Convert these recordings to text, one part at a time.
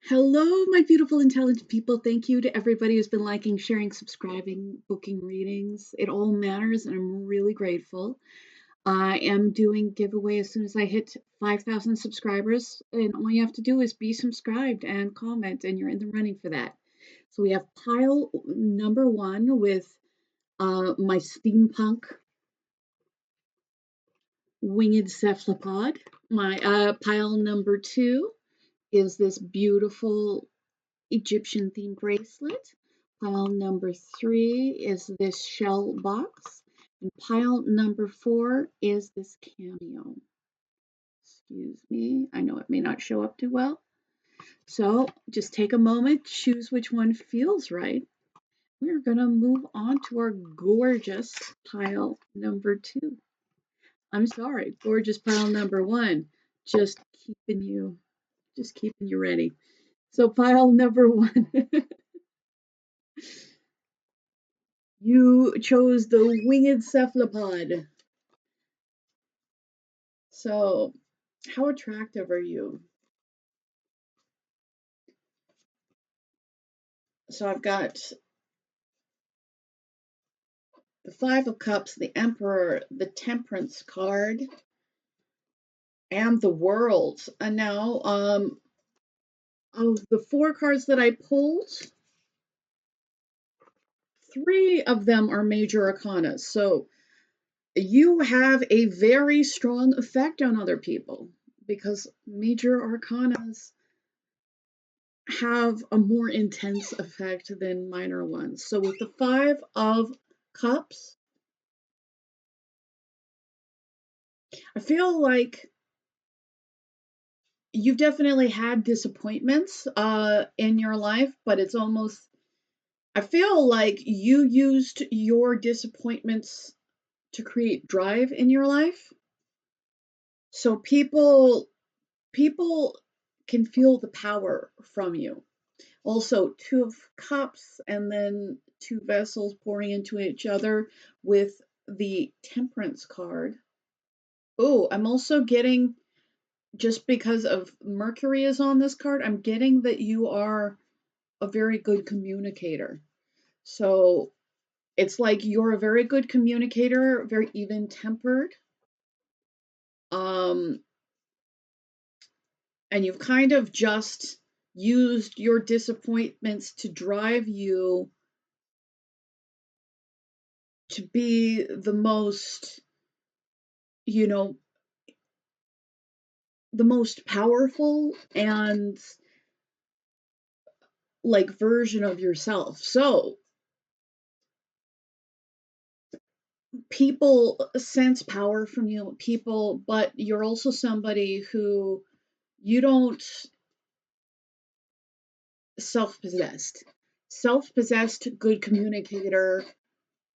Hello, my beautiful, intelligent people. Thank you to everybody who's been liking, sharing, subscribing, booking readings. It all matters, and I'm really grateful. I am doing giveaway as soon as I hit 5,000 subscribers, and all you have to do is be subscribed and comment, and you're in the running for that. So we have pile number 1 with my Steampunk winged cephalopod. My pile number 2 is this beautiful Egyptian themed bracelet. Pile number 3 is this shell box. And pile number 4 is this cameo. Excuse me, I know it may not show up too well. So just take a moment, choose which one feels right. We're going to move on to our gorgeous pile number 2. I'm sorry, gorgeous pile number 1. Just keeping you ready. So pile number 1. You chose the winged cephalopod. So, how attractive are you? So I've got the Five of Cups, the Emperor, the Temperance card, and the World. And now, of the 4 cards that I pulled, 3 of them are major arcana. So you have a very strong effect on other people because major arcanas have a more intense effect than minor ones. So with the 5 of Cups, I feel like you've definitely had disappointments in your life, but it's almost, I feel like you used your disappointments to create drive in your life. So people can feel the power from you. Also, 2 of Cups and then 2 vessels pouring into each other with the Temperance card. Oh, I'm also getting, just because of Mercury is on this card, I'm getting that you are a very good communicator. So it's like you're a very good communicator, very even-tempered. And you've kind of just used your disappointments to drive you to be the most, the most powerful and like version of yourself. So people sense power from you, but you're also somebody who you don't self-possessed. Self-possessed, good communicator,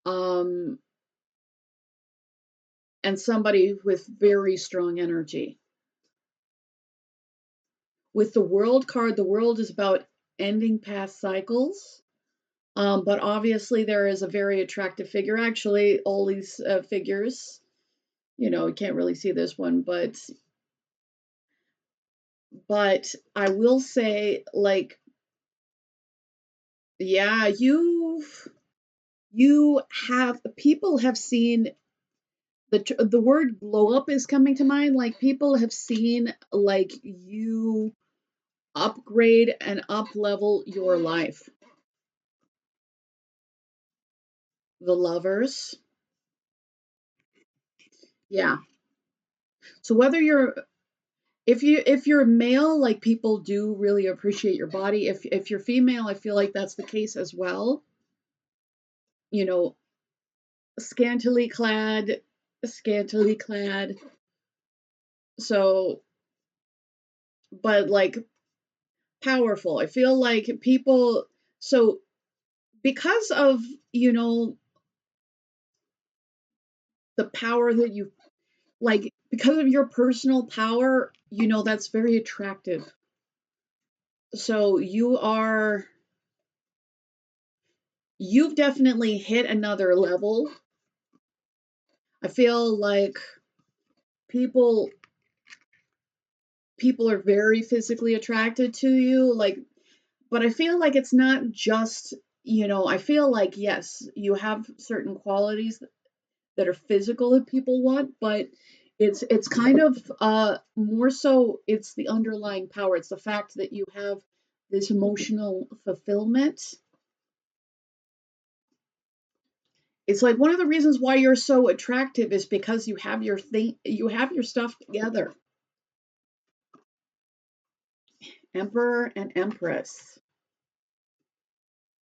and somebody with very strong energy. With the World card, the World is about ending past cycles. But obviously there is a very attractive figure. Actually, all these figures, you can't really see this one, but I will say, like, yeah, people have seen the word glow up is coming to mind. Like, people have seen, like, you upgrade and up level your life. The Lovers. Yeah. So whether if you're male, like, people do really appreciate your body. If you're female, I feel like that's the case as well. Scantily clad. So, but like powerful. I feel like people, so because of, the power that you, like, because of your personal power, that's very attractive. So you've definitely hit another level. I feel like people people are very physically attracted to you, like, but I feel like it's not just, I feel like, yes, you have certain qualities that are physical that people want, but it's kind of more so it's the underlying power. It's the fact that you have this emotional fulfillment. It's like one of the reasons why you're so attractive is because you have your stuff together. Emperor and Empress.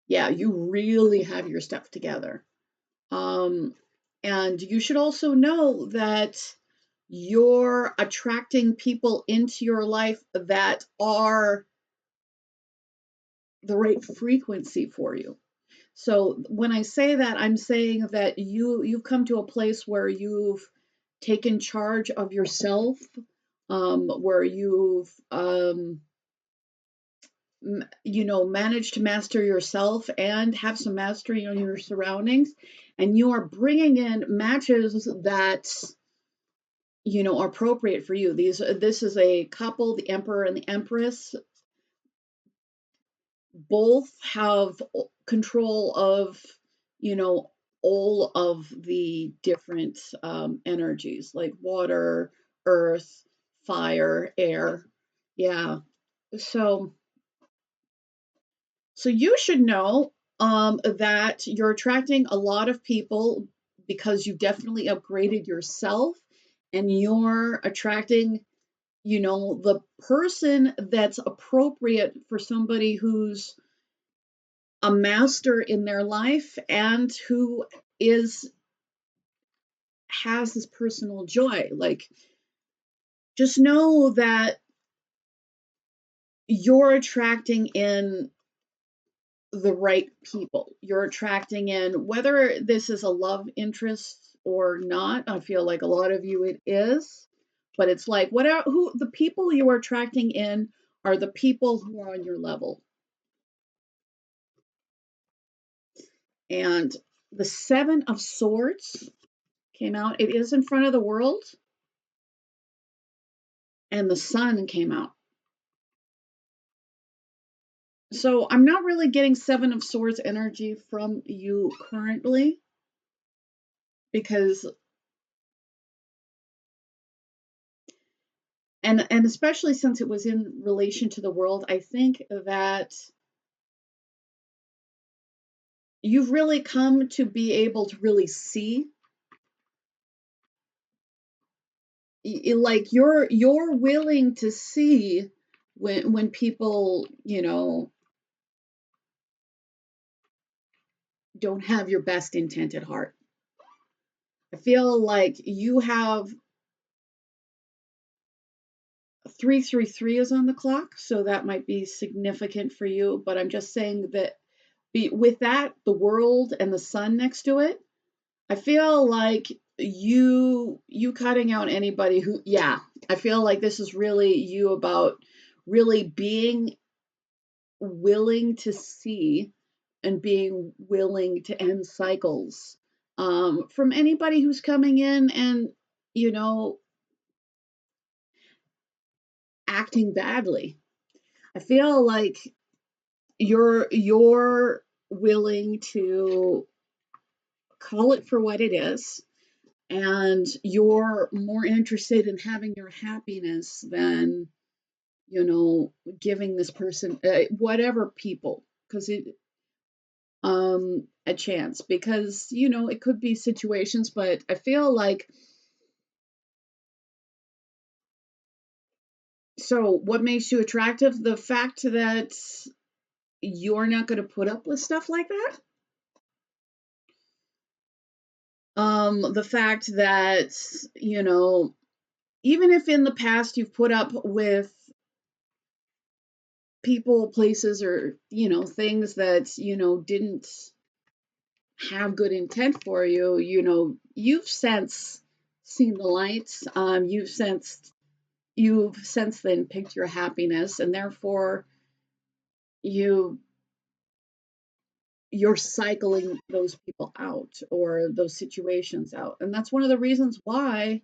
Yeah, you really have your stuff together. Um, and you should also know that you're attracting people into your life that are the right frequency for you. So when I say that, I'm saying that you've come to a place where you've taken charge of yourself, where you've managed to master yourself and have some mastery on your surroundings, and you are bringing in matches that are appropriate for you. This is a couple, the Emperor and the Empress. Both have control of, you know, all of the different energies like water, earth, fire, air. Yeah. So, so you should know that you're attracting a lot of people because you definitely upgraded yourself, and you're attracting, the person that's appropriate for somebody who's a master in their life and who is has this personal joy. Like, just know that you're attracting in the right people. You're attracting in, whether this is a love interest or not. I feel like a lot of you it is, but it's like who the people you are attracting in are the people who are on your level. And the Seven of Swords came out. It is in front of the world, and the Sun came out. So I'm not really getting Seven of Swords energy from you currently, because and especially since it was in relation to the world, I think that you've really come to be able to really see, like you're willing to see when people, don't have your best intent at heart. I feel like you have 333 is on the clock, so that might be significant for you, but I'm just saying that with that, the world and the sun next to it, I feel like you cutting out anybody who, yeah, I feel like this is really you about really being willing to see and being willing to end cycles from anybody who's coming in and, you know, acting badly. I feel like you're willing to call it for what it is, and you're more interested in having your happiness than, giving this person, whatever people, because it a chance, because it could be situations, but I feel like, so what makes you attractive? The fact that you're not going to put up with stuff like that. The fact that, even if in the past you've put up with people, places, or, things that, didn't have good intent for you, you've since seen the lights, you've since then picked your happiness, and therefore you you're cycling those people out or those situations out. And that's one of the reasons why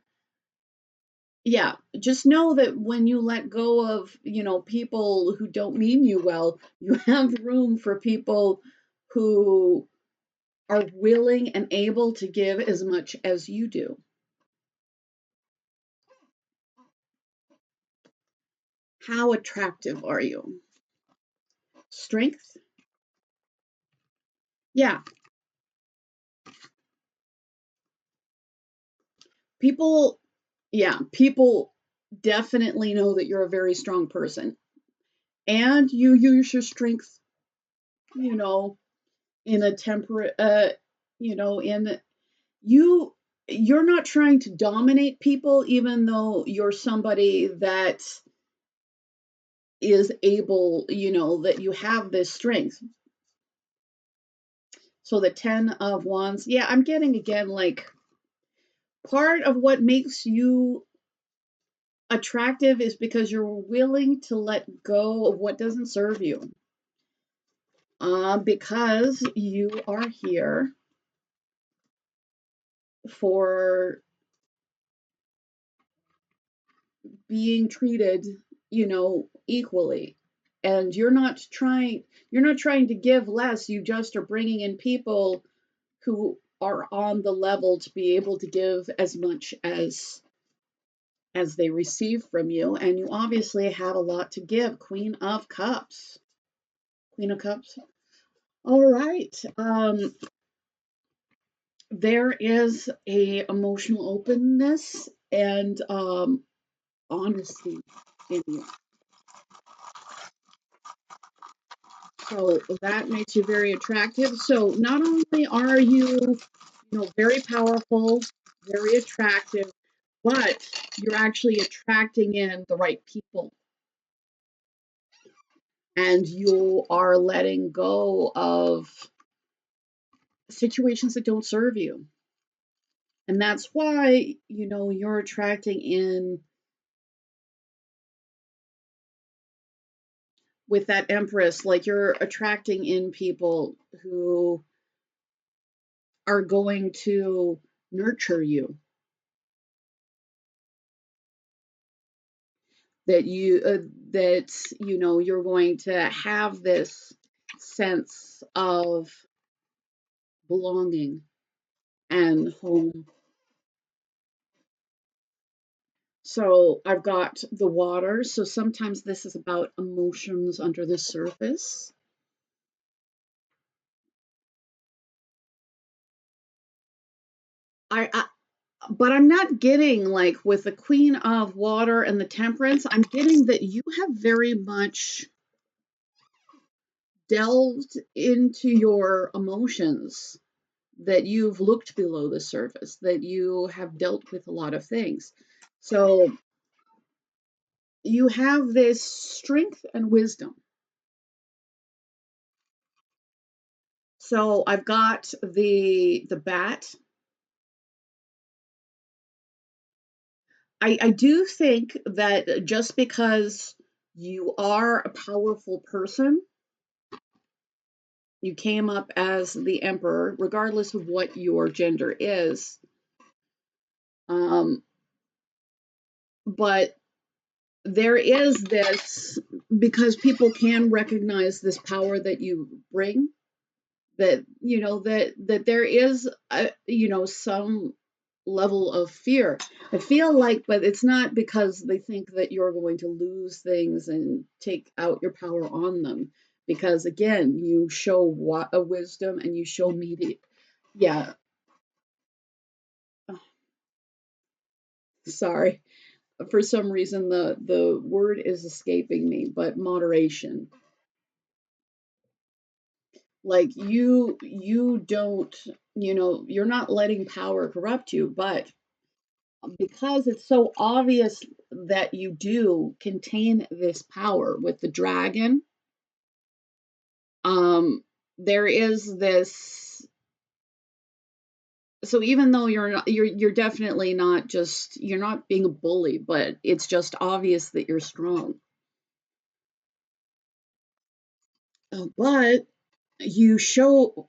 yeah, just know that when you let go of, people who don't mean you well, you have room for people who are willing and able to give as much as you do. How attractive are you? Strength? Yeah, people, yeah, people definitely know that you're a very strong person. And you use your strength, you know, in a temperate, in you you're not trying to dominate people, even though you're somebody that is able, that you have this strength. So the 10 of wands, yeah, I'm getting again like part of what makes you attractive is because you're willing to let go of what doesn't serve you. Because you are here for being treated, equally. And you're not trying to give less, you just are bringing in people who are on the level to be able to give as much as they receive from you, and you obviously have a lot to give. Queen of Cups. Queen of Cups. All right. There is a emotional openness and honesty in you. So that makes you very attractive. So not only are you, very powerful, very attractive, but you're actually attracting in the right people. And you are letting go of situations that don't serve you. And that's why, you're attracting in with that Empress, like you're attracting in people who are going to nurture you, that you're going to have this sense of belonging and home. So I've got the water. So sometimes this is about emotions under the surface. I but I'm not getting like with the Queen of Water and the Temperance, I'm getting that you have very much delved into your emotions, that you've looked below the surface, that you have dealt with a lot of things. So you have this strength and wisdom. So I've got the bat. I do think that just because you are a powerful person, you came up as the emperor, regardless of what your gender is. Um, but there is this, because people can recognize this power that you bring, that that there is some level of fear, I feel like, but it's not because they think that you're going to lose things and take out your power on them, because again, you show what a wisdom, and you show media. Yeah. Sorry, for some reason the word is escaping me, but moderation. Like you don't, you're not letting power corrupt you, but because it's so obvious that you do contain this power with the dragon, um there is this. So even though you're definitely not, just you're not being a bully, but it's just obvious that you're strong. But you show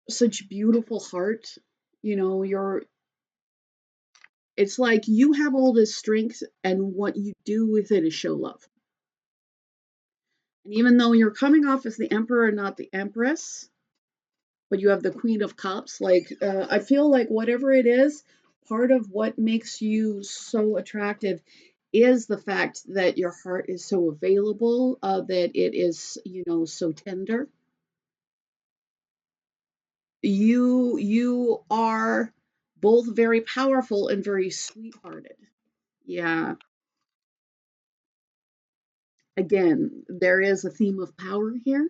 such beautiful heart. You're It's like you have all this strength, and what you do with it is show love. And even though you're coming off as the emperor and not the empress, but you have the Queen of Cups, like I feel like whatever it is, part of what makes you so attractive is the fact that your heart is so available, that it is, so tender. You are both very powerful and very sweethearted. Yeah. Again, there is a theme of power here.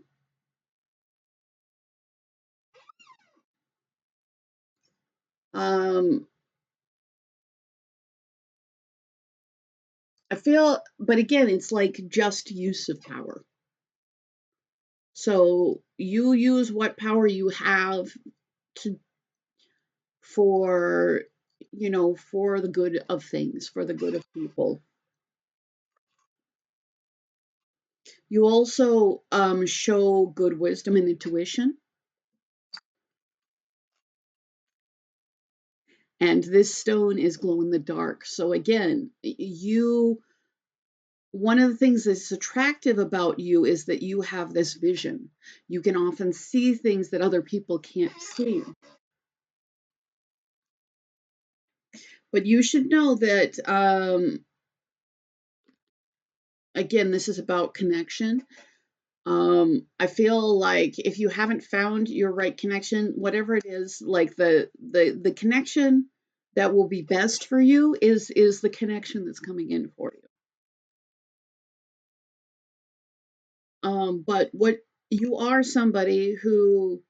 Um, I feel, but again, it's like just use of power. So you use what power you have to for for the good of things, for the good of people. You also show good wisdom and intuition. And this stone is glow in the dark. So again, you one of the things that's attractive about you is that you have this vision. You can often see things that other people can't see. But you should know that, again, this is about connection. I feel like if you haven't found your right connection, whatever it is, like the connection that will be best for you is the connection that's coming in for you. But what you are somebody who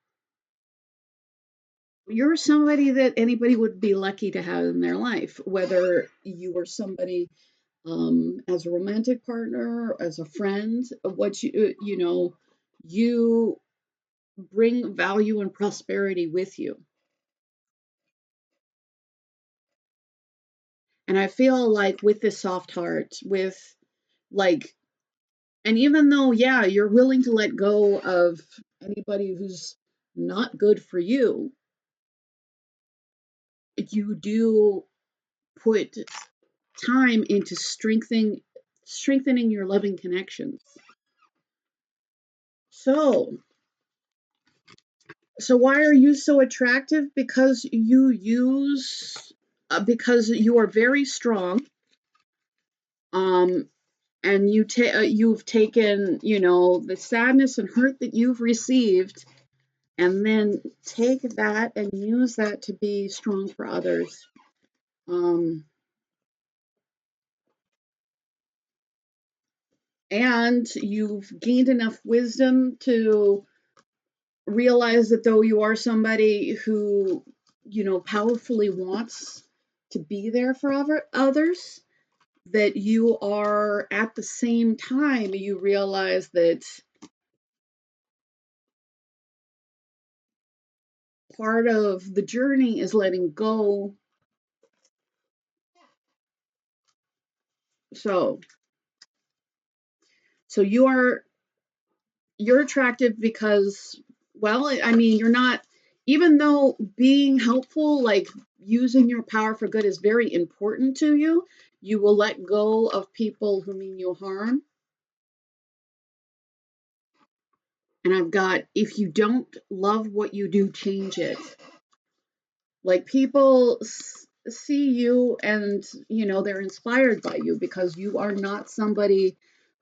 you're somebody that anybody would be lucky to have in their life, whether you were somebody as a romantic partner, as a friend, what you bring value and prosperity with you. And I feel like with this soft heart, with like, and even though, yeah, you're willing to let go of anybody who's not good for you, you do put time into strengthening your loving connections. So, so why are you so attractive? Because you are very strong. Um, and you've taken, the sadness and hurt that you've received, and then take that and use that to be strong for others. Um, and you've gained enough wisdom to realize that though you are somebody who, powerfully wants to be there for others, that you are at the same time, you realize that part of the journey is letting go. So, so you're attractive because, well, I mean, you're not, even though being helpful, like using your power for good is very important to you, you will let go of people who mean you harm. And I've got, if you don't love what you do, change it. Like people see you and, they're inspired by you because you are not somebody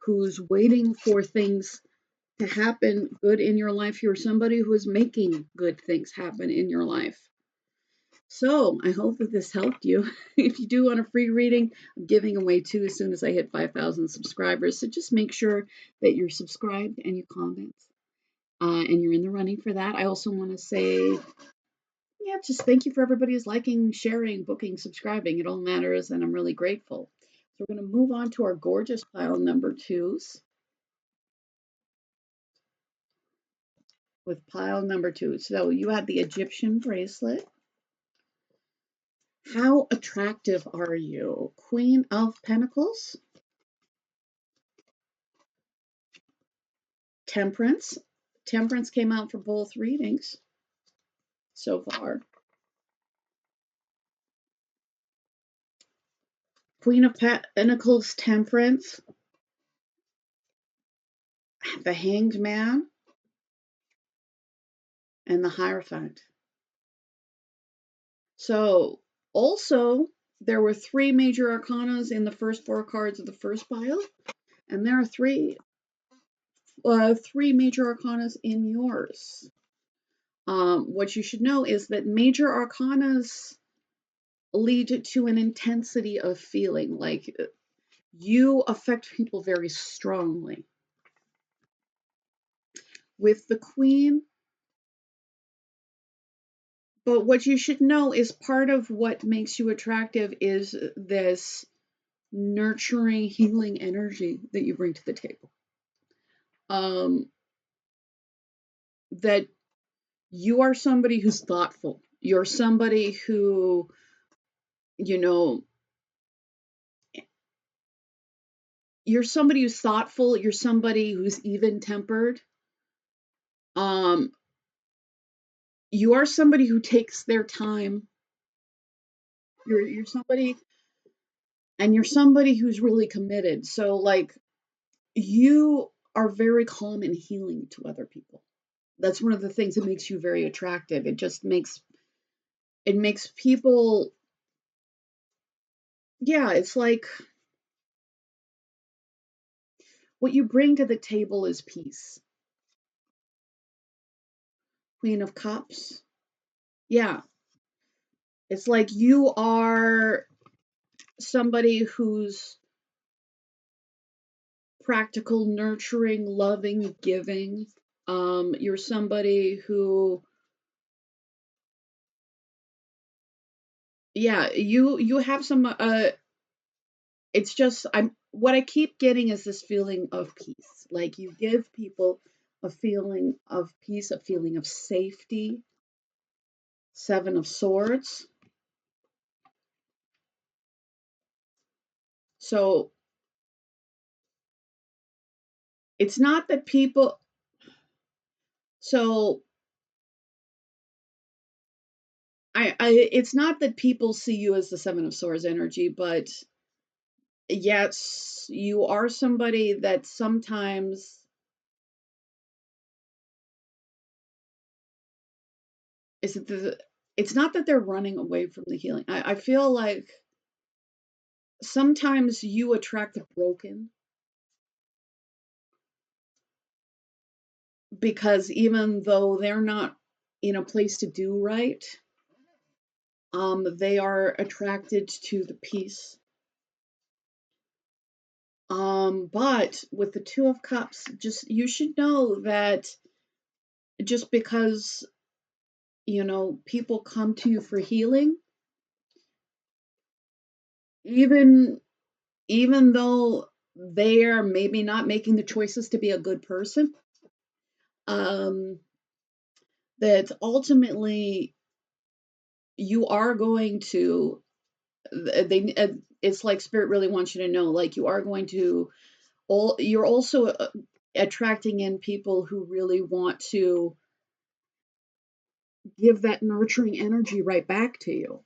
who's waiting for things to happen good in your life. You're somebody who is making good things happen in your life. So I hope that this helped you. If you do want a free reading, I'm giving away 2 as soon as I hit 5,000 subscribers. So just make sure that you're subscribed and you comment, and you're in the running for that. I also want to say, yeah, just thank you for everybody who's liking, sharing, booking, subscribing. It all matters, and I'm really grateful. So we're going to move on to our gorgeous pile number 2s. With pile number 2. So you have the Egyptian bracelet. How attractive are you? Queen of Pentacles. Temperance. Temperance came out for both readings so far. Queen of Pentacles, Temperance, the Hanged Man, and the Hierophant. So also, there were 3 major arcanas in the first 4 cards of the first pile, and there are 3 major arcanas in yours. What you should know is that major arcanas lead to an intensity of feeling, like you affect people very strongly. With the Queen, but what you should know is part of what makes you attractive is this nurturing, healing energy that you bring to the table. That you are somebody who's thoughtful. You're somebody who, you know, you're somebody who's thoughtful. You're somebody who's even-tempered. You are somebody who takes their time. You're somebody, and you're somebody who's really committed. So, like, you are very calm and healing to other people. That's one of the things that makes you very attractive. It makes people, yeah, it's like what you bring to the table is peace. Queen of Cups. Yeah. It's like you are somebody who's practical, nurturing, loving, giving. You're somebody who, yeah, you have some it's just what I keep getting is this feeling of peace. Like you give people a feeling of peace, a feeling of safety. 7 of Swords. So it's not that people, so it's not that people see you as the 7 of Swords energy, but yes, you are somebody that sometimes, is it it's not that they're running away from the healing. I feel like sometimes you attract the broken, because even though they're not in a place to do right, they are attracted to the peace. But with the 2 of Cups, just you should know that just because, people come to you for healing, even though they are maybe not making the choices to be a good person, um, that ultimately you are going to, it's like Spirit really wants you to know, like you are going to, you're also attracting in people who really want to give that nurturing energy right back to you.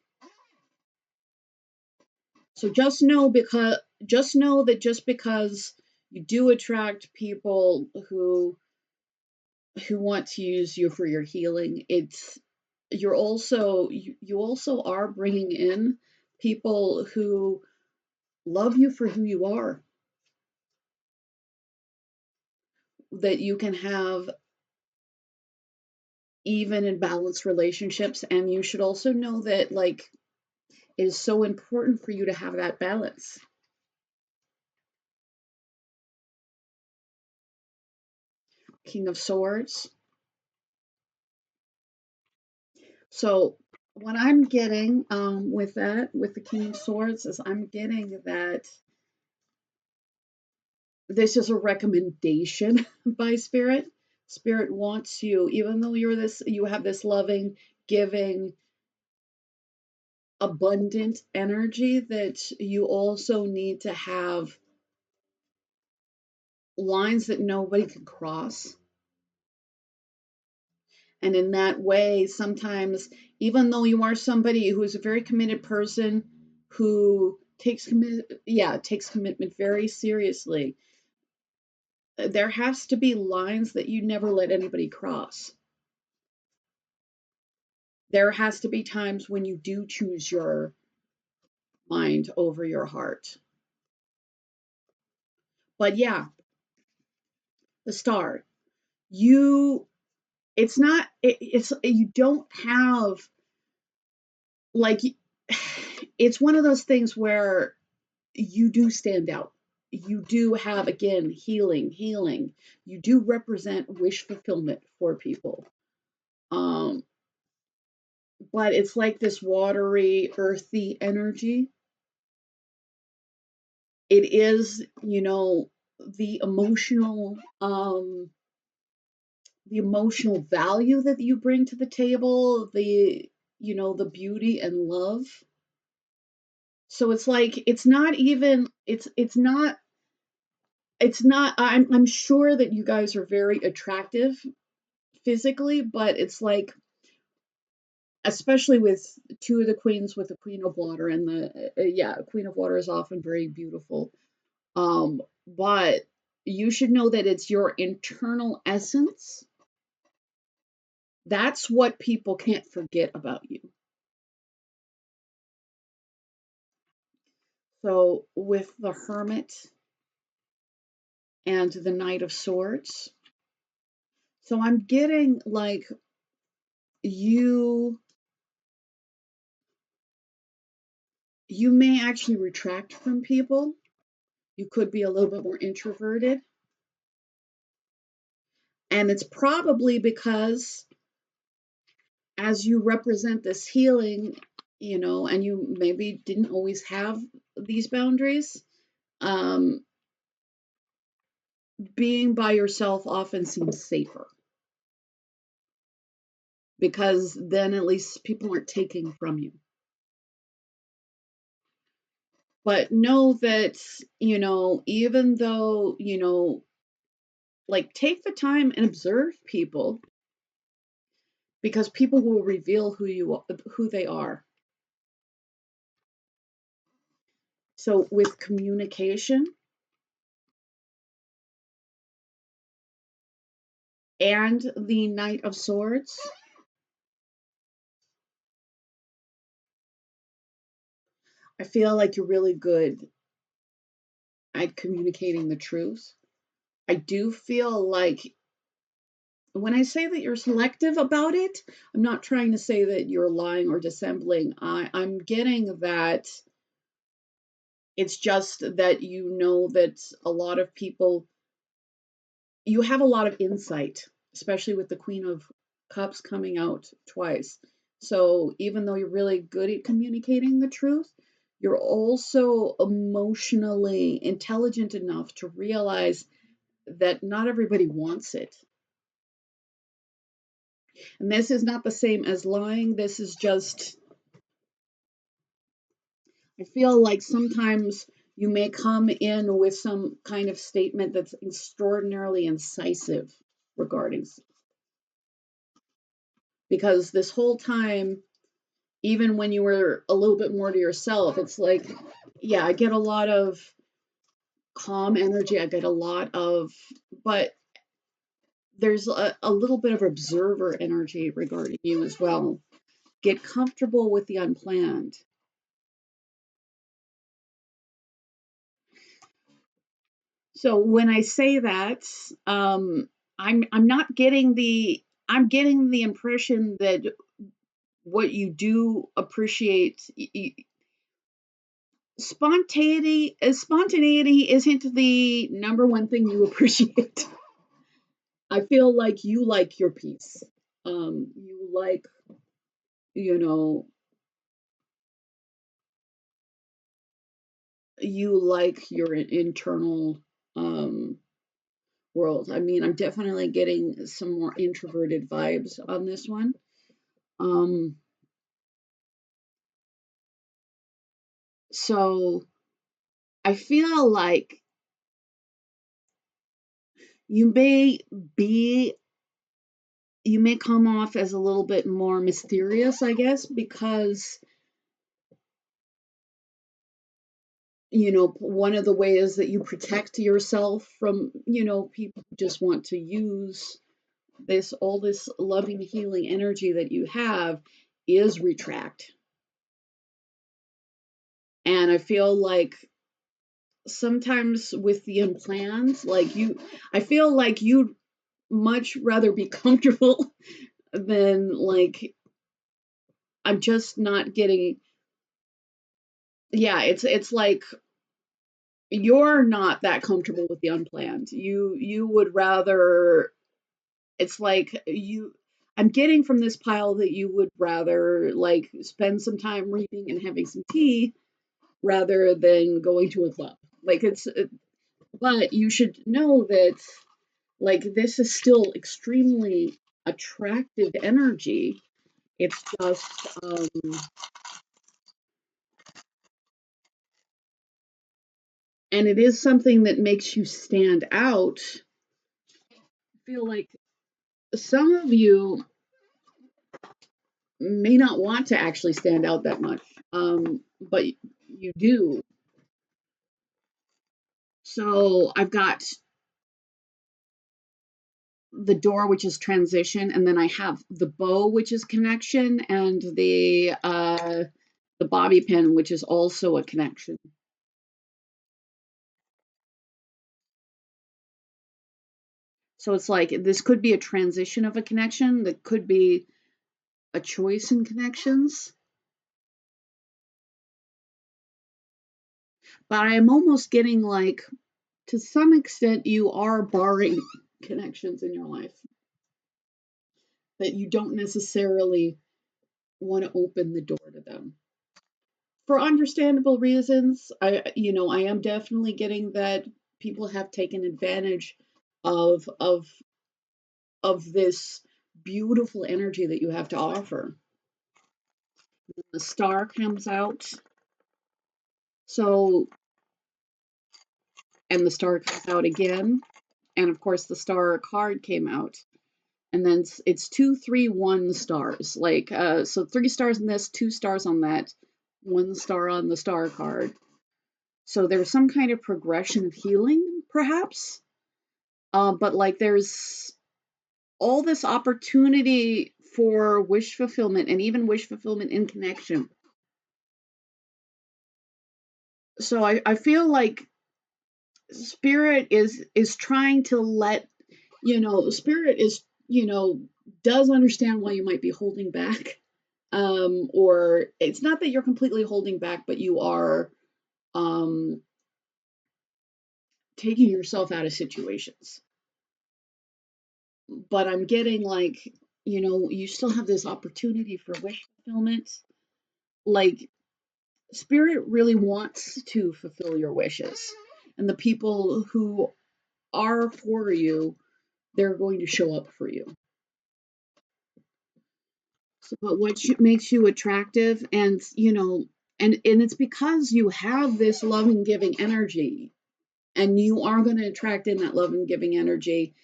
So just know that just because you do attract people who want to use you for your healing, you also are bringing in people who love you for who you are, that you can have even and balanced relationships. And you should also know that, like, it is so important for you to have that balance. King of Swords. So what I'm getting with the King of Swords, is I'm getting that this is a recommendation by Spirit. Spirit wants you, even though you have this loving, giving, abundant energy, that you also need to have lines that nobody can cross. And in that way, sometimes, even though you are somebody who is a very committed person, who takes commitment very seriously. There has to be lines that you never let anybody cross. There has to be times when you do choose your mind over your heart. But yeah, the star. You it's not it's you don't have like it's one of those things where you do stand out. You do have, again, healing. You do represent wish fulfillment for people. Um, but it's like this watery, earthy energy. It is, the emotional value that you bring to the table, the beauty and love. So it's like it's not I'm sure that you guys are very attractive physically, but it's like, especially with two of the queens, with the queen of water and the yeah, queen of water is often very beautiful. But you should know that it's your internal essence. That's what people can't forget about you. So with the Hermit and the Knight of Swords, so I'm getting like you you may actually retract from people. You could be a little bit more introverted. And it's probably because as you represent this healing, and you maybe didn't always have these boundaries, um, being by yourself often seems safer because then at least people aren't taking from you. But know that, even though, like, take the time and observe people, because people will reveal who they are. So with communication and the Knight of Swords, I feel like you're really good at communicating the truth. I do feel like when I say that you're selective about it, I'm not trying to say that you're lying or dissembling. I'm getting that it's just that that a lot of people, you have a lot of insight, especially with the Queen of Cups coming out twice. So even though you're really good at communicating the truth, you're also emotionally intelligent enough to realize that not everybody wants it. And this is not the same as lying. This is just, I feel like sometimes you may come in with some kind of statement that's extraordinarily incisive regarding, because this whole time, even when you were a little bit more to yourself, it's like, yeah, I get a lot of calm energy. I get a lot of, but there's a little bit of observer energy regarding you as well. Get comfortable with the unplanned. So when I say that, I'm not getting I'm getting the impression that what you do appreciate, spontaneity isn't the number one thing you appreciate. I feel like you like your peace. You like, you know, you like your internal world. I mean, I'm definitely getting some more introverted vibes on this one. Um, so I feel like you may be, you may come off as a little bit more mysterious, I guess, because one of the ways that you protect yourself from, people who just want to use all this loving, healing energy that you have is retract. And I feel like sometimes with the unplanned, I feel like you'd much rather be comfortable than like, I'm just not getting, yeah, it's like you're not that comfortable with the unplanned. You would rather, it's like I'm getting from this pile that you would rather like spend some time reading and having some tea rather than going to a club. But you should know that like this is still extremely attractive energy. It's just and it is something that makes you stand out. I feel like some of you may not want to actually stand out that much, but you do. So I've got the door, which is transition, and then I have the bow, which is connection, and the bobby pin, which is also a connection. So it's like this could be a transition of a connection, that could be a choice in connections. But I'm almost getting like, to some extent, you are barring connections in your life that you don't necessarily want to open the door to them. For understandable reasons, I am definitely getting that people have taken advantage of of of this beautiful energy that you have to offer. The star comes out, so, and the star comes out again, and of course the star card came out, and then it's 2, 3, 1 stars, like so 3 stars in this, 2 stars on that, 1 star on the star card. So there's some kind of progression of healing, perhaps. But like there's all this opportunity for wish fulfillment, and even wish fulfillment in connection. So I feel like spirit is trying to let spirit is does understand why you might be holding back, or it's not that you're completely holding back, but you are um taking yourself out of situations. But I'm getting like, you still have this opportunity for wish fulfillment. Like, spirit really wants to fulfill your wishes. And the people who are for you, they're going to show up for you. So, but makes you attractive, and and it's because you have this loving, giving energy, and you are going to attract in that loving, giving energy.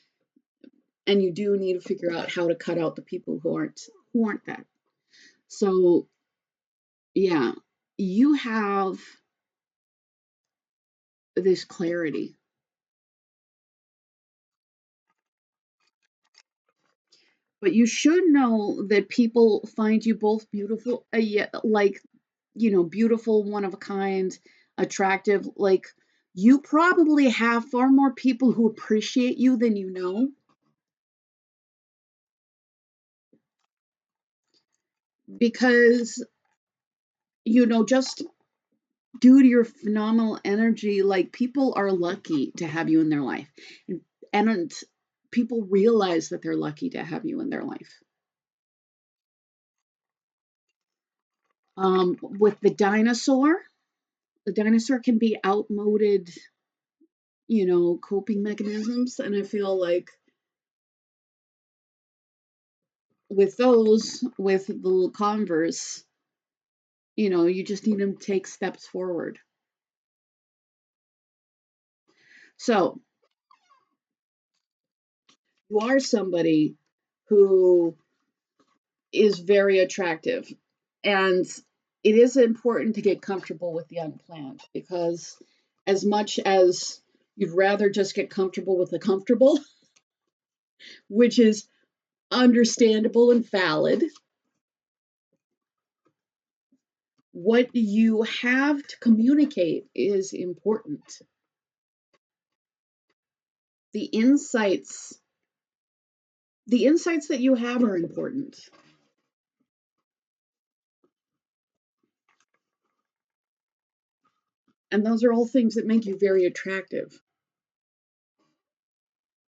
And you do need to figure out how to cut out the people who aren't that. So yeah, you have this clarity, but you should know that people find you both beautiful, like, beautiful, one of a kind, attractive. Like, you probably have far more people who appreciate you than you know, because, just due to your phenomenal energy, like, people are lucky to have you in their life. And people realize that they're lucky to have you in their life. With the dinosaur can be outmoded, coping mechanisms. And I feel like with the little Converse, you just need them to take steps forward. So you are somebody who is very attractive. And it is important to get comfortable with the unplanned, because as much as you'd rather just get comfortable with the comfortable, which is understandable and valid, what you have to communicate is important. The insights, the insights that you have are important. And those are all things that make you very attractive.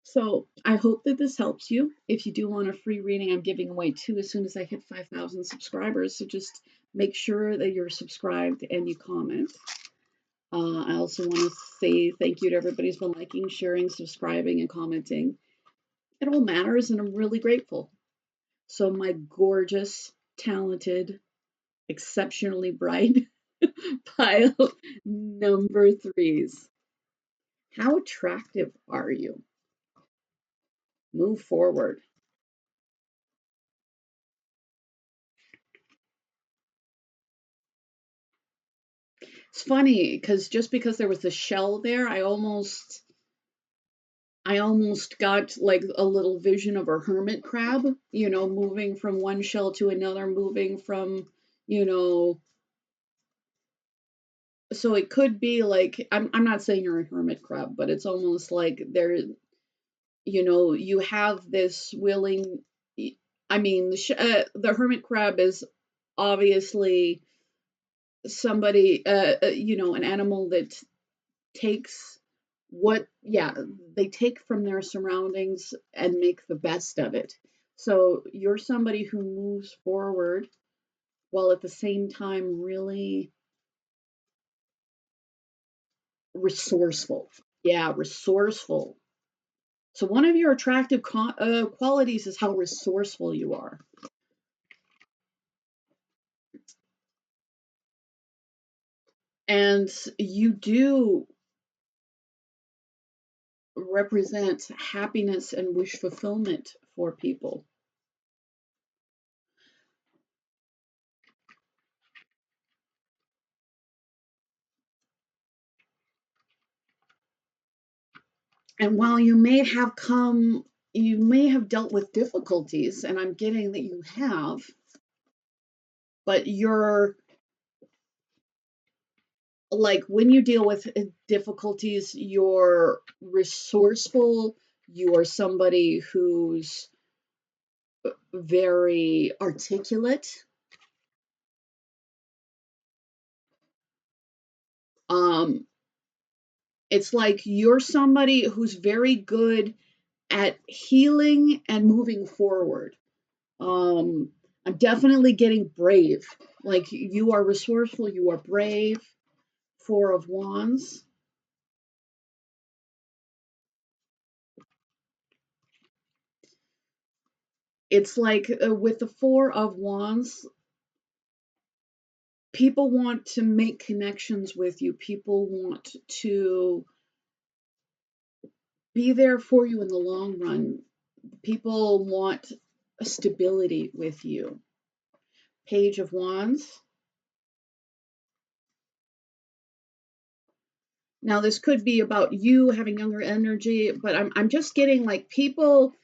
So I hope that this helps you. If you do want a free reading, I'm giving away 2 as soon as I hit 5,000 subscribers. So just make sure that you're subscribed and you comment. I also want to say thank you to everybody who's been liking, sharing, subscribing, and commenting. It all matters, and I'm really grateful. So my gorgeous, talented, exceptionally bright pile number 3s. How attractive are you? Move forward. It's funny because just because there was the shell there, I almost got like a little vision of a hermit crab, moving from one shell to another, moving from, you know, so it could be like I'm not saying you're a hermit crab, but it's almost like there, you have this willing. I mean, the hermit crab is obviously somebody, an animal that takes yeah, they take from their surroundings and make the best of it. So you're somebody who moves forward while at the same time really resourceful. Yeah, resourceful. So one of your attractive qualities is how resourceful you are. And you do represent happiness and wish fulfillment for people. And while you may have dealt with difficulties, and I'm getting that you have, but you're like, when you deal with difficulties, you're resourceful, you are somebody who's very articulate. Um, it's like you're somebody who's very good at healing and moving forward. Um, I'm definitely getting brave. Like, you are resourceful, you are brave. 4 of Wands. It's like with the 4 of Wands, people want to make connections with you. People want to be there for you in the long run. People want a stability with you. Page of Wands. Now, this could be about you having younger energy, but I'm just getting like people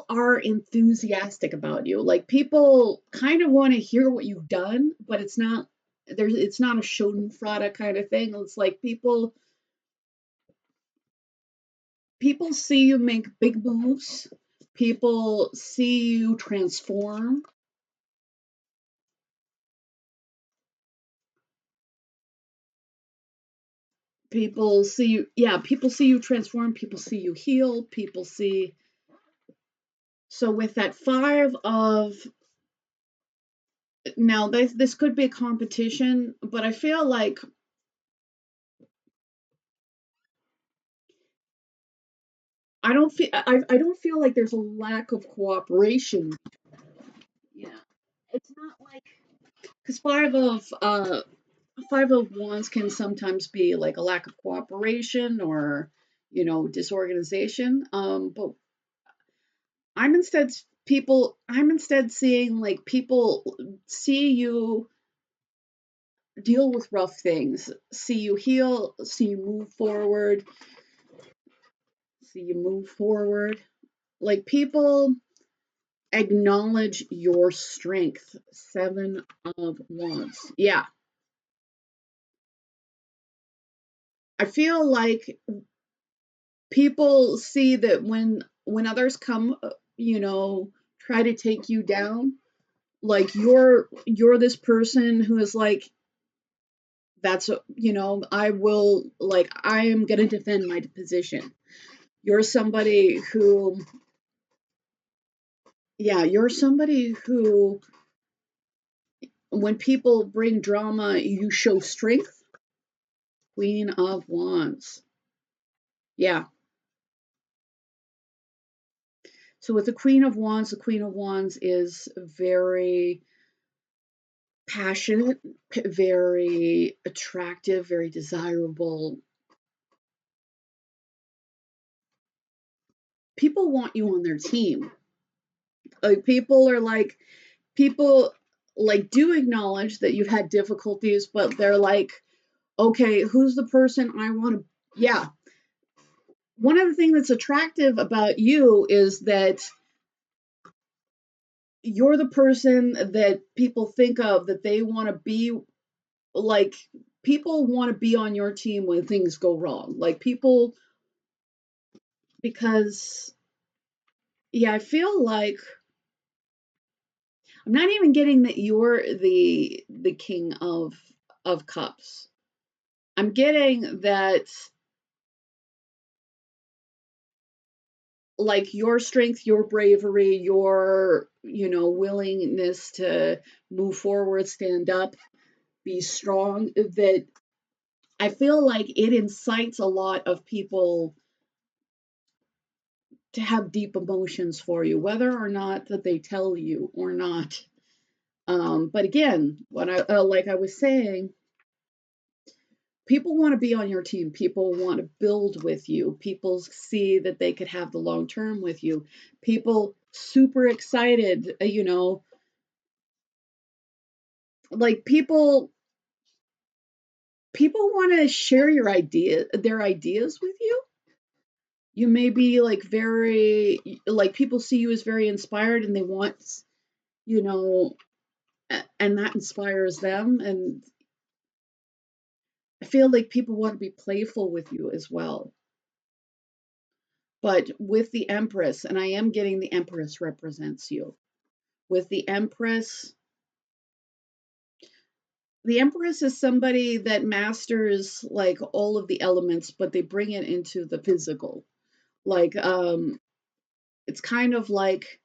are enthusiastic about you. Like, people kind of want to hear what you've done, but it's not a schadenfreude kind of thing. It's like people see you make big moves. People see you transform. People see you transform. People see you heal. People see. So with that 5 of, now this could be a competition, but I feel like I don't feel like there's a lack of cooperation. Yeah, it's not like, because 5 of Wands can sometimes be like a lack of cooperation or disorganization. But I'm instead people, I'm instead seeing like people see you deal with rough things, see you heal, see you move forward, see you move forward. Like people acknowledge your strength. 7 of Wands. Yeah. I feel like people see that when others come, try to take you down, like you're this person who is like, that's, I will, like, I am going to defend my position. You're somebody who, yeah, you're somebody who, when people bring drama, you show strength. Queen of Wands. Yeah. So with the the Queen of Wands is very passionate, very attractive, very desirable. People want you on their team. Like people like do acknowledge that you've had difficulties, but they're like, okay, who's the person I want to, yeah. One of the things that's attractive about you is that you're the person that people think of, that they want to be like, people want to be on your team when things go wrong. Like people, because yeah, I feel like I'm not even getting that you're the king of cups. I'm getting that like your strength, your bravery, your, willingness to move forward, stand up, be strong, that I feel like it incites a lot of people to have deep emotions for you, whether or not that they tell you or not. But again, what like I was saying, people want to be on your team. People want to build with you. People see that they could have the long term with you. People super excited, like people want to share their ideas with you. You may be like very, like people see you as very inspired and they want, you know, and that inspires them. And I feel like people want to be playful with you as well. But with the Empress, and I am getting the Empress represents you. With the Empress is somebody that masters like all of the elements, but they bring it into the physical. Like it's kind of like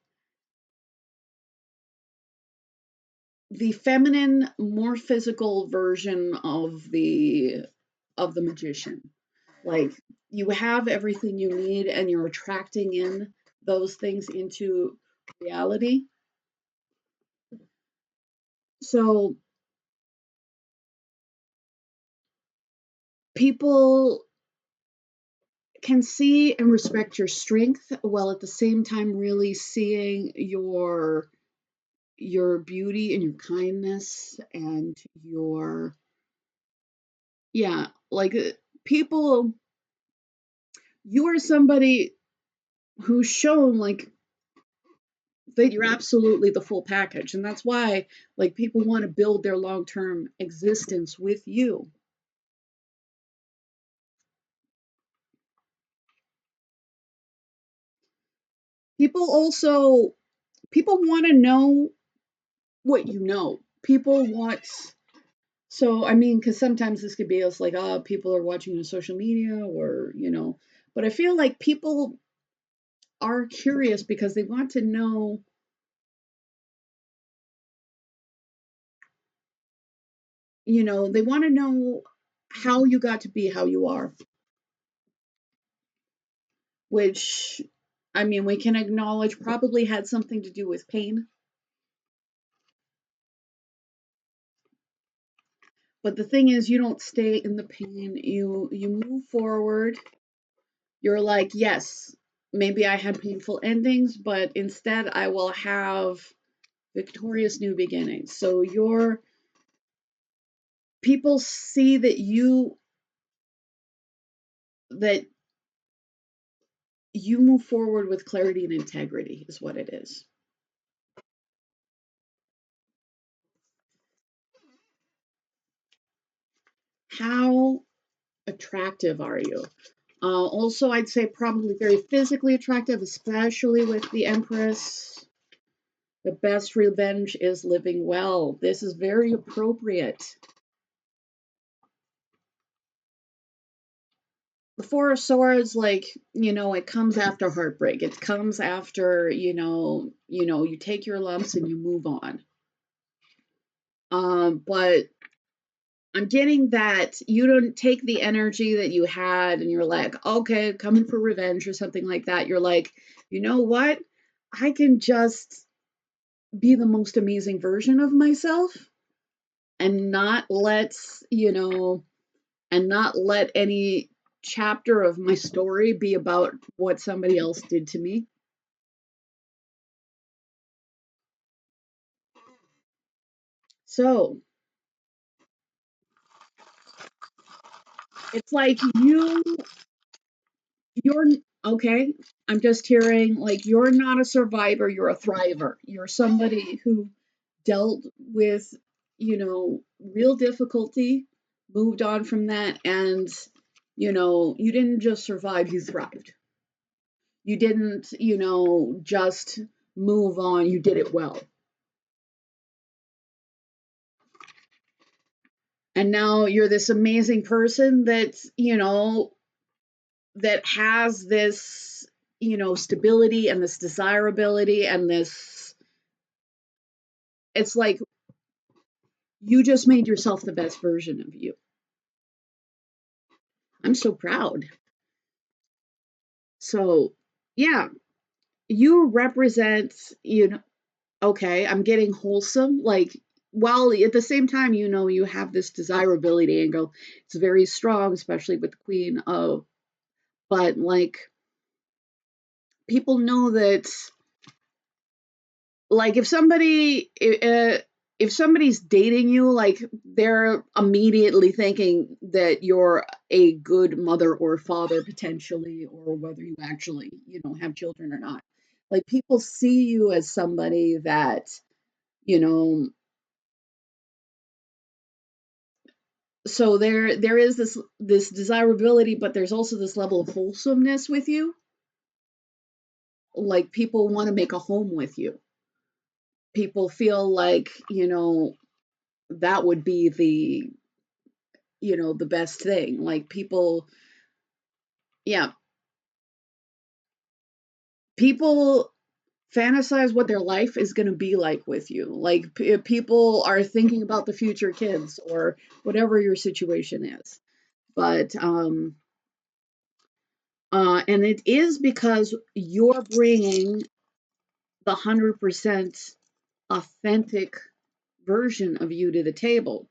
the feminine, more physical version of the magician. Like you have everything you need and you're attracting in those things into reality. So people can see and respect your strength while at the same time really seeing your beauty and your kindness and your, yeah, like people, you are somebody who's shown like that you're absolutely the full package, and that's why like people want to build their long-term existence with you. People also, people want to know what you know. People want, so I mean, because sometimes this could be us like, oh, people are watching on social media, or but I feel like people are curious because they want to know, they want to know how you got to be how you are, which, I mean, we can acknowledge probably had something to do with pain. But the thing is, you don't stay in the pain. You move forward. You're like, yes. maybe I had painful endings, but instead I will have victorious new beginnings. So your people see that you move forward with clarity and integrity is what it is. How attractive are you? Also, I'd say probably very physically attractive, especially with the Empress. The best revenge is living well. This is very appropriate. The Four of Swords, like, it comes after heartbreak. It comes after, you take your lumps and you move on. But I'm getting that you don't take the energy that you had and you're like, okay, coming for revenge or something like that. You're like, you know what? I can just be the most amazing version of myself and not let any chapter of my story be about what somebody else did to me. So it's like you're okay. I'm just hearing like you're not a survivor, you're a thriver. You're somebody who dealt with, real difficulty, moved on from that, and you didn't just survive, you thrived. You didn't, just move on, you did it well. And now you're this amazing person that has this, stability and this desirability and this, it's like you just made yourself the best version of you. I'm so proud. So, yeah, you represent, okay, I'm getting wholesome. Like, while at the same time, you have this desirability angle. It's very strong, especially with the Queen of, but like, people know that, like, if somebody's dating you, like, they're immediately thinking that you're a good mother or father potentially, or whether you actually, have children or not. Like, people see you as somebody that, you know, so there is this desirability, but there's also this level of wholesomeness with you. Like, people want to make a home with you. People feel like, that would be the best thing. Like, yeah, people fantasize what their life is going to be like with you. Like, people are thinking about the future kids or whatever your situation is. But and it is because you're bringing the 100% authentic version of you to the table.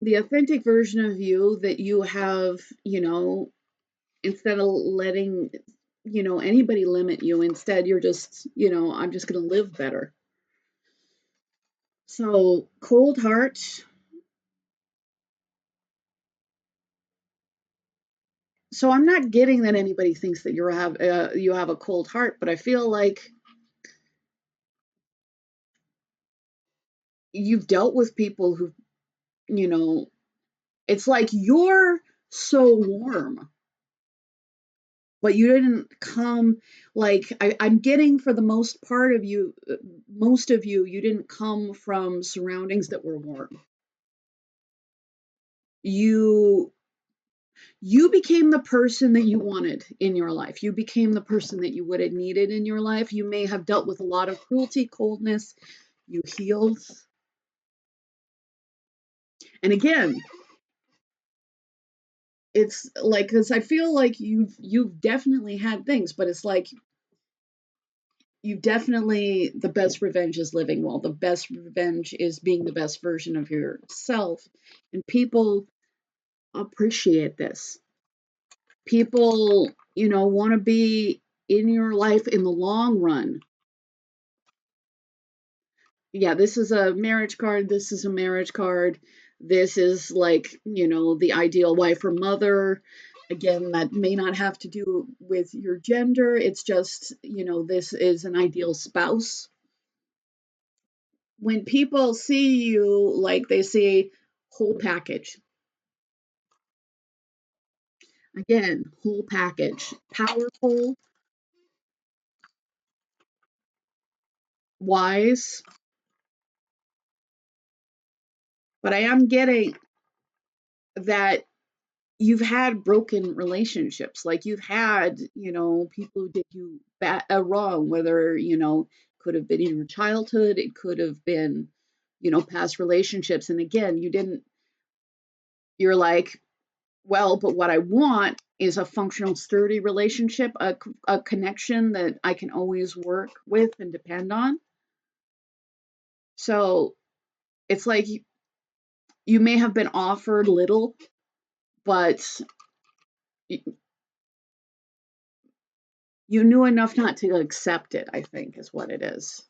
The authentic version of you that you have, instead of letting, anybody limit you, instead you're just, I'm just going to live better. So, cold heart. So I'm not getting that anybody thinks that you have a cold heart, but I feel like you've dealt with people who, you know, it's like you're so warm, but you didn't come, like, I'm getting, for the most part of you, most of you didn't come from surroundings that were warm. You you became the person that you wanted in your life. You became the person that you would have needed in your life. You may have dealt with a lot of cruelty, coldness. You healed. And again, it's like, because I feel like you've definitely had things, but it's like you definitely, the best revenge is living well. The best revenge is being the best version of yourself, and people appreciate this. People, want to be in your life in the long run. Yeah, this is a marriage card. This is a marriage card. This is like, the ideal wife or mother. Again, that may not have to do with your gender. It's just, this is an ideal spouse. When people see you, like they see whole package. Again, whole package. Powerful, wise, but I am getting that you've had broken relationships. Like you've had, people who did you wrong, whether, could have been in your childhood, it could have been, past relationships. And again, you're like, well, but what I want is a functional, sturdy relationship, a connection that I can always work with and depend on. So it's like you may have been offered little, but you knew enough not to accept it, I think, is what it is.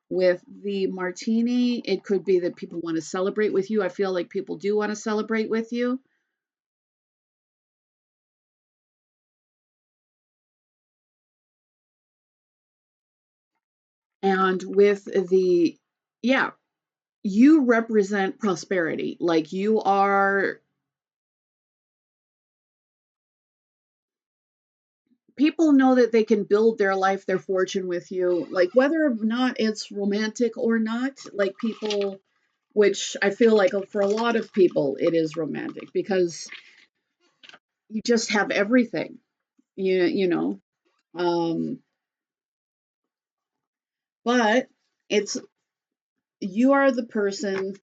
With the martini, it could be that people want to celebrate with you. I feel like people do want to celebrate with you. And with yeah, you represent prosperity. Like you are, people know that they can build their life, their fortune with you, like whether or not it's romantic or not, like people, which I feel like for a lot of people it is romantic because you just have everything, you know. Um, but it's, you are the person,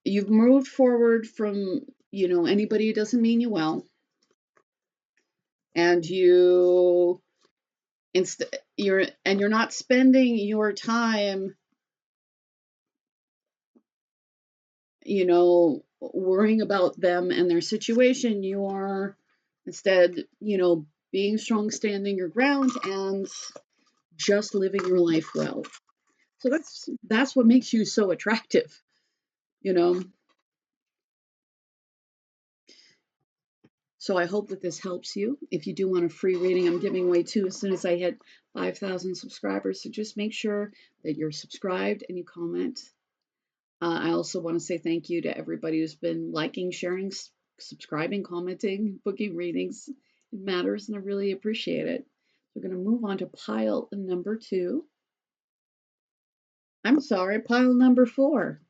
you've moved forward from, anybody who doesn't mean you well, and you're not spending your time, worrying about them and their situation. You are instead, being strong, standing your ground, and just living your life well. So that's what makes you so attractive, you know. So I hope that this helps you. If you do want a free reading, I'm giving away two as soon as I hit 5,000 subscribers. So just make sure that you're subscribed and you comment. I also want to say thank you to everybody who's been liking, sharing, subscribing, commenting, booking readings. It matters, and I really appreciate it. We're going to move on to pile number 2. I'm sorry, pile number 4.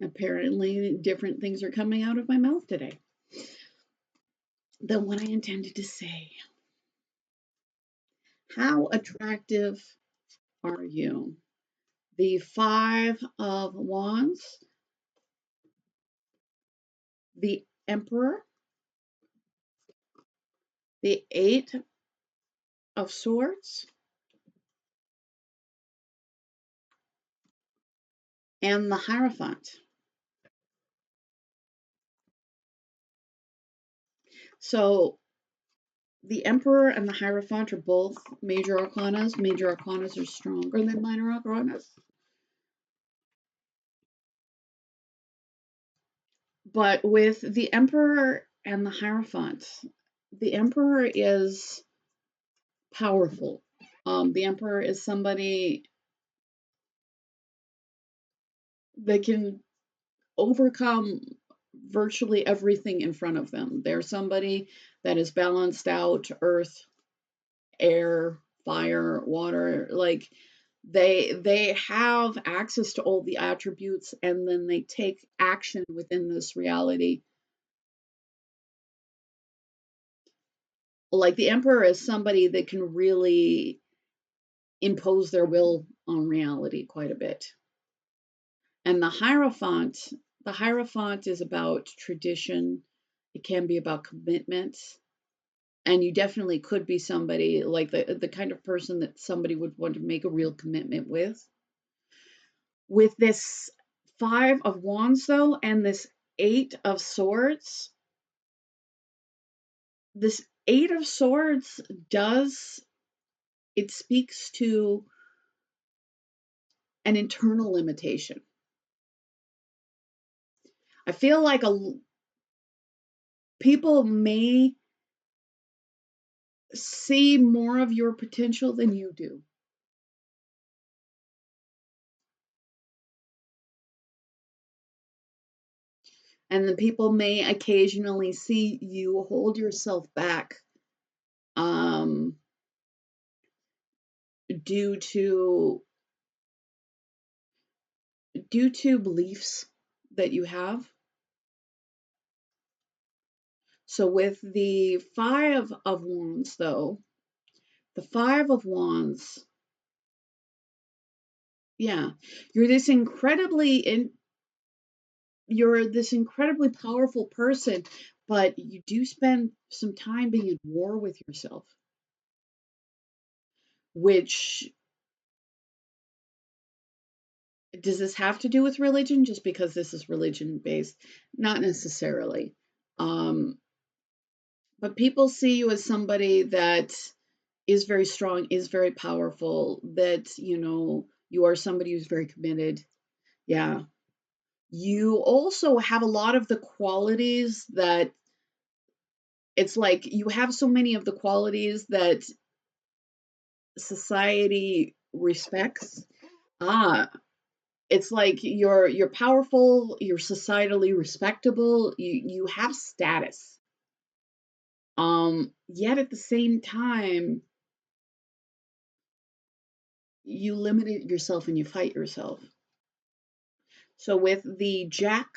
Apparently, different things are coming out of my mouth today than what I intended to say. How attractive are you? The 5 of Wands, the Emperor, the 8 of Swords, and the Hierophant. So the Emperor and the Hierophant are both major arcanas. Major arcanas are stronger than minor arcanas. But with the Emperor and the Hierophant, the Emperor is powerful. The Emperor is somebody that can overcome virtually everything in front of them. They're somebody that is balanced out, earth, air, fire, water, like they have access to all the attributes, and then they take action within this reality. Like the Emperor is somebody that can really impose their will on reality quite a bit. And the Hierophant is about tradition. It can be about commitment. And you definitely could be somebody like the kind of person that somebody would want to make a real commitment with. With this 5 of Wands, though, and this Eight of Swords. This Eight of Swords it speaks to an internal limitation. I feel like people may see more of your potential than you do. And then people may occasionally see you hold yourself back um, due to beliefs that you have. So with the Five of Wands, though, the Five of Wands, yeah, you're this incredibly powerful person, but you do spend some time being at war with yourself, which, does this have to do with religion? Just because this is religion based? Not necessarily. Um, but people see you as somebody that is very strong, is very powerful, that, you are somebody who's very committed. Yeah. You also have a lot of the qualities that, it's like you have so many of the qualities that society respects. Ah, it's like you're powerful, you're societally respectable, you have status. Yet at the same time, you limit yourself and you fight yourself. So with the Jack,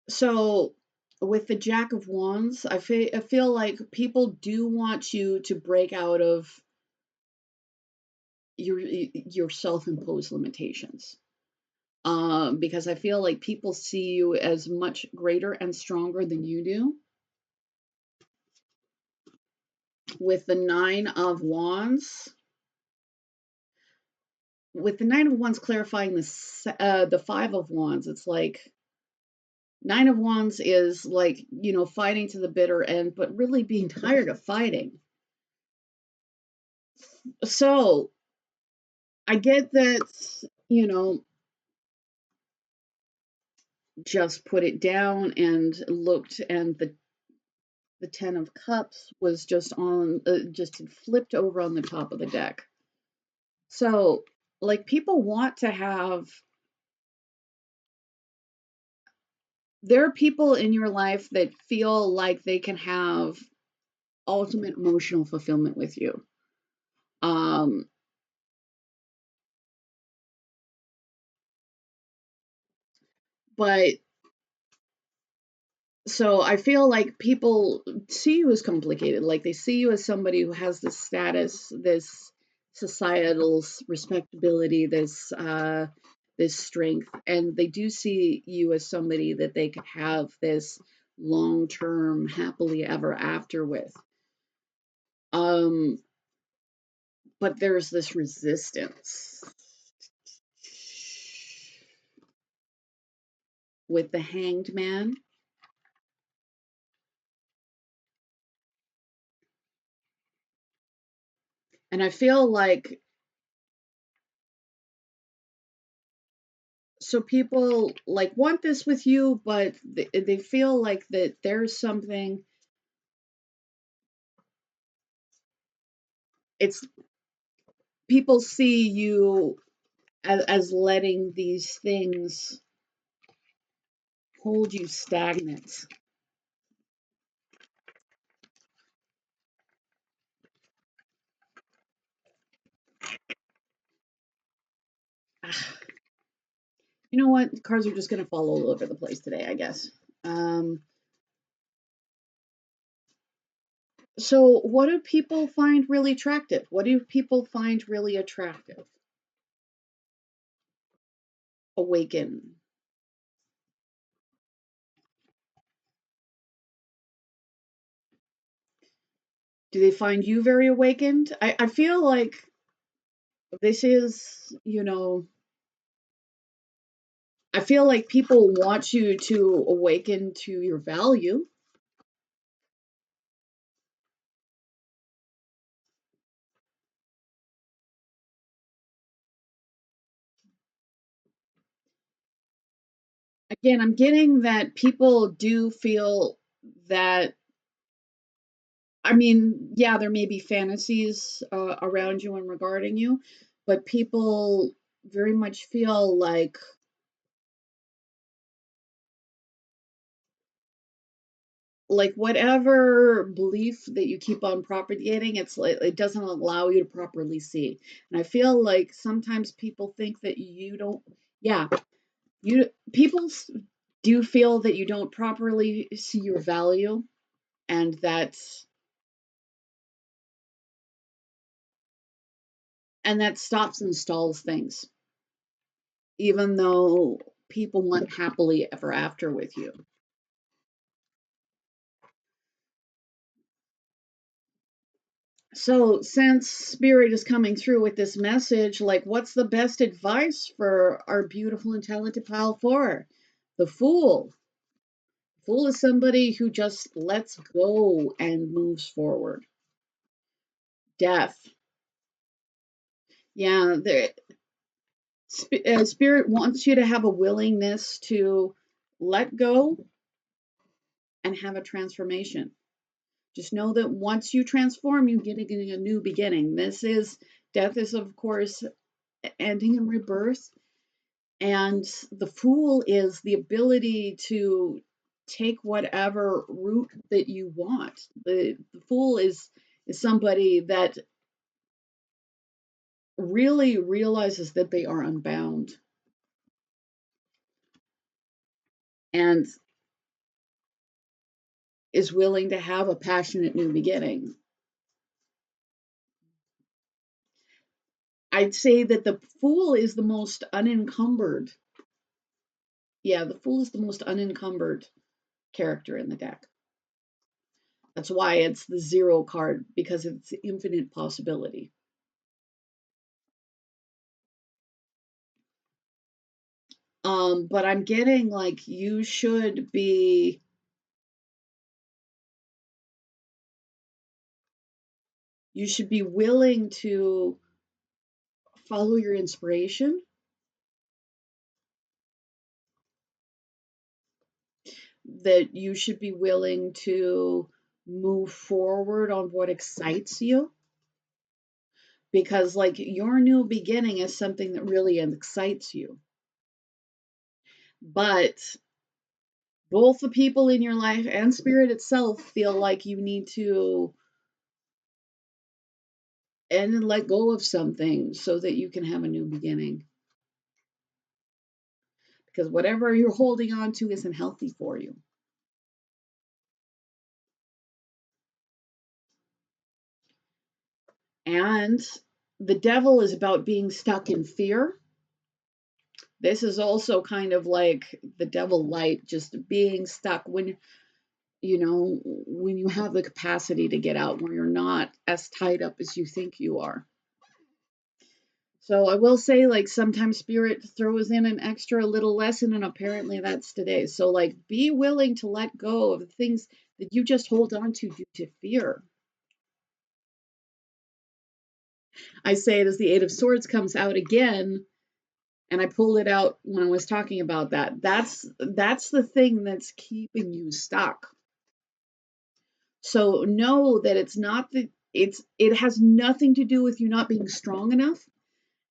so with the Jack of Wands, I feel like people do want you to break out of your self-imposed limitations. Because I feel like people see you as much greater and stronger than you do. With the Nine of Wands, clarifying the Five of Wands, it's like Nine of Wands is like, fighting to the bitter end, but really being tired of fighting. So I get that, just put it down and looked, and the Ten of Cups was just flipped over on the top of the deck. So, like, people want to have, there are people in your life that feel like they can have ultimate emotional fulfillment with you. Um, but so I feel like people see you as complicated. Like, they see you as somebody who has this status, this societal respectability, this strength, and they do see you as somebody that they could have this long-term happily ever after with. Um, but there's this resistance with the Hanged Man. And I feel like, so people like want this with you, but they feel like that there's something, it's, people see you as letting these things hold you stagnant. You know what? Cards are just going to fall all over the place today, I guess. So, what do people find really attractive? What do people find really attractive? Awaken. Do they find you very awakened? I feel like this is, I feel like people want you to awaken to your value. Again, I'm getting that people do feel that, I mean, yeah, there may be fantasies around you and regarding you, but people very much feel like whatever belief that you keep on propagating, it's like it doesn't allow you to properly see. And I feel like sometimes people think that you don't, yeah, people do feel that you don't properly see your value, and that stops and stalls things, even though people want happily ever after with you. So, since Spirit is coming through with this message, like, what's the best advice for our beautiful and talented pile four? The Fool. Fool is somebody who just lets go and moves forward. Death. Yeah, Spirit wants you to have a willingness to let go and have a transformation. Just know that once you transform, you're getting a new beginning. Death is, of course, ending and rebirth. And the Fool is the ability to take whatever route that you want. The Fool is somebody that really realizes that they are unbound and is willing to have a passionate new beginning. I'd say that the Fool is the most unencumbered. Yeah, the Fool is the most unencumbered character in the deck. That's why it's the 0 card, because it's infinite possibility. But I'm getting like you should be willing to follow your inspiration, that you should be willing to move forward on what excites you, because like your new beginning is something that really excites you. But both the people in your life and Spirit itself feel like you need to end and let go of something so that you can have a new beginning, because whatever you're holding on to isn't healthy for you. And the Devil is about being stuck in fear. This is also kind of like the Devil light, just being stuck when when you have the capacity to get out, when you're not as tied up as you think you are. So I will say, like, sometimes Spirit throws in an extra little lesson, and apparently that's today. So, like, be willing to let go of the things that you just hold on to due to fear. I say it as the Eight of Swords comes out again, and I pulled it out when I was talking about that. That's the thing that's keeping you stuck. So know that it has nothing to do with you not being strong enough,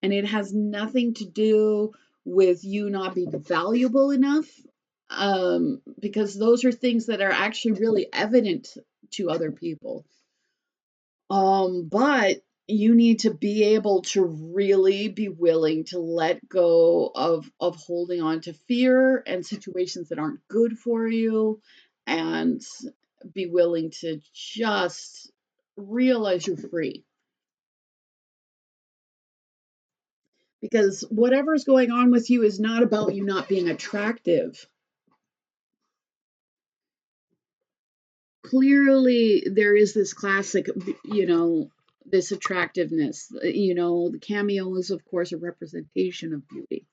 and it has nothing to do with you not being valuable enough, because those are things that are actually really evident to other people. But you need to be able to really be willing to let go of holding on to fear and situations that aren't good for you, and be willing to just realize you're free. Because whatever's going on with you is not about you not being attractive. clearly there is this classic, this attractiveness. The cameo is, of course, a representation of beauty.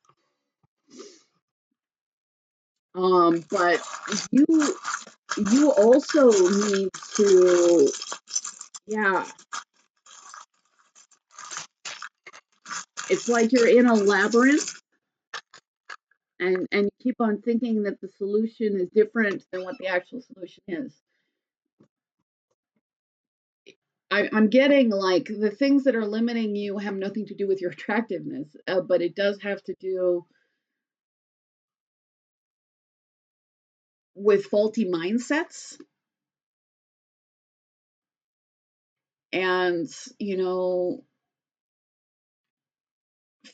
But you also need to, yeah, it's like you're in a labyrinth and you keep on thinking that the solution is different than what the actual solution is. I'm getting like the things that are limiting you have nothing to do with your attractiveness, but it does have to do with faulty mindsets and,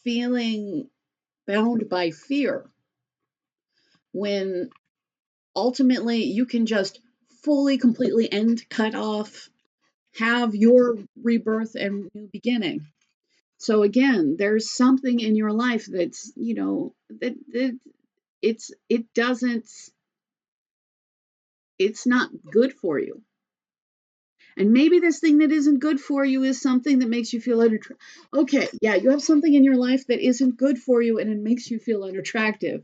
feeling bound by fear when ultimately you can just fully, completely end, cut off, have your rebirth and new beginning. So again, there's something in your life that's, that it doesn't, it's not good for you. And maybe this thing that isn't good for you is something that makes you feel unattractive. Okay, yeah, you have something in your life that isn't good for you and it makes you feel unattractive.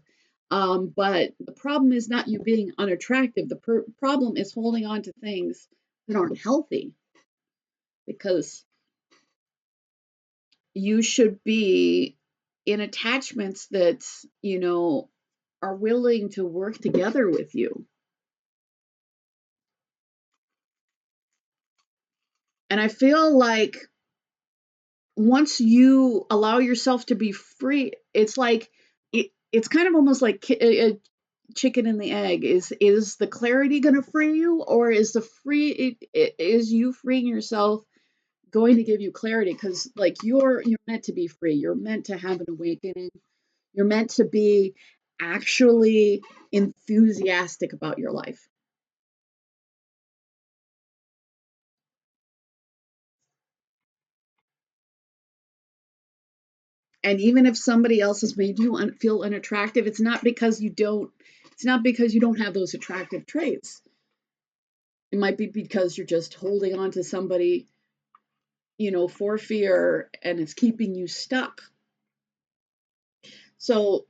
But the problem is not you being unattractive. The problem is holding on to things that aren't healthy, because you should be in attachments that, are willing to work together with you. And I feel like once you allow yourself to be free, it's like it's kind of almost like a chicken and the egg. Is the clarity going to free you, or is is you freeing yourself going to give you clarity? Because like you're meant to be free. You're meant to have an awakening. You're meant to be actually enthusiastic about your life. And even if somebody else has made you feel unattractive, it's not because you don't have those attractive traits. It might be because you're just holding on to somebody, for fear, and it's keeping you stuck. So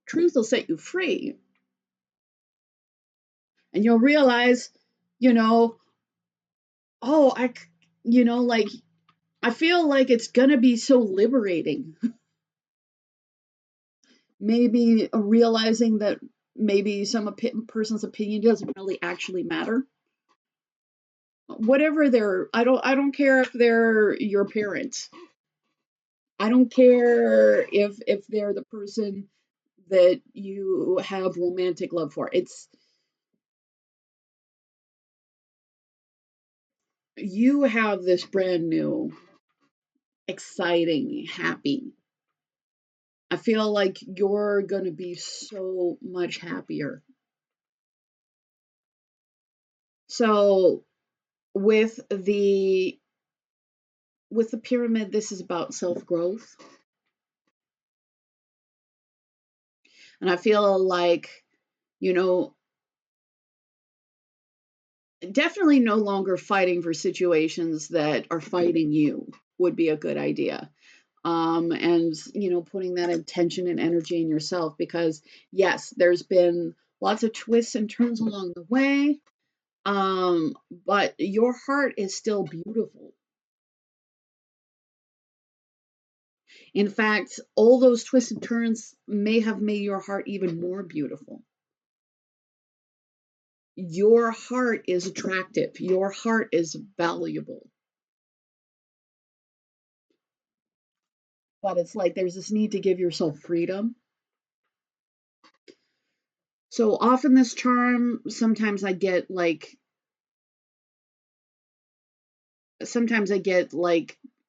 truth will set you free, and you'll realize, you know, oh, like I feel like it's gonna be so liberating. Maybe realizing that maybe some person's opinion doesn't really actually matter. Whatever I don't care if they're your parent. I don't care if they're the person that you have romantic love for. It's you have this brand new, exciting, happy. I feel like you're going to be so much happier. So with the pyramid, this is about self-growth. And I feel like, you know, definitely no longer fighting for situations that are fighting you would be a good idea. And putting that intention and energy in yourself, because yes, there's been lots of twists and turns along the way, but your heart is still beautiful. In fact, all those twists and turns may have made your heart even more beautiful. Your heart is attractive, your heart is valuable. But it's like there's this need to give yourself freedom. So often this charm, sometimes I get like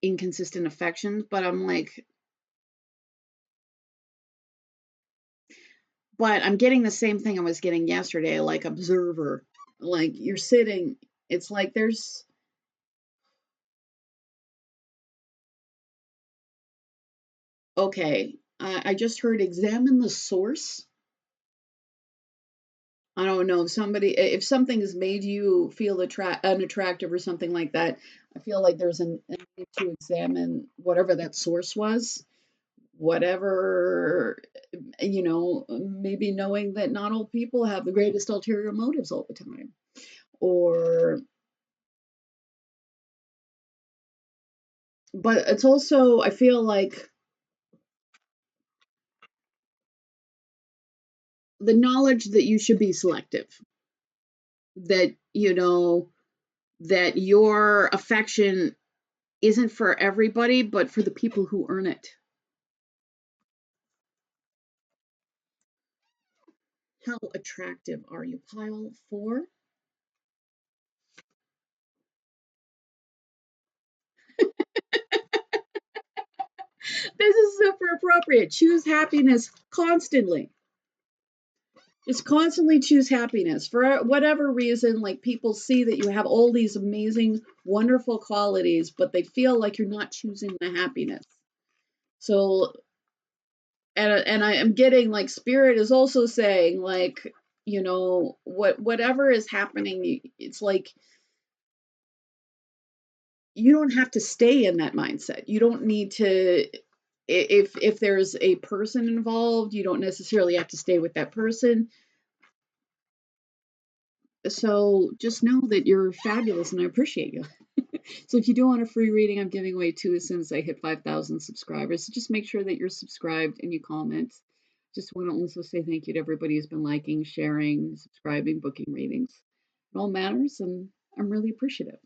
inconsistent affections, but I'm getting the same thing I was getting yesterday, like observer. Like you're sitting, it's like there's okay. I just heard examine the source. I don't know if if something has made you feel unattractive or something like that. I feel like there's a need to examine whatever that source was, whatever, maybe knowing that not all people have the greatest ulterior motives all the time, or, but it's also, I feel like the knowledge that you should be selective, that, that your affection isn't for everybody, but for the people who earn it. How attractive are you? Pile 4. This is super appropriate. Choose happiness constantly. Just constantly choose happiness for whatever reason. Like, people see that you have all these amazing, wonderful qualities, but they feel like you're not choosing the happiness. So, and I am getting like spirit is also saying, like, whatever is happening, it's like you don't have to stay in that mindset. You don't need to, if there's a person involved, you don't necessarily have to stay with that person. So just know that you're fabulous and I appreciate you. So if you do want a free reading, I'm giving away 2 as soon as I hit 5,000 subscribers. So just make sure that you're subscribed and you comment. Just want to also say thank you to everybody who's been liking, sharing, subscribing, booking readings. It all matters, and I'm really appreciative.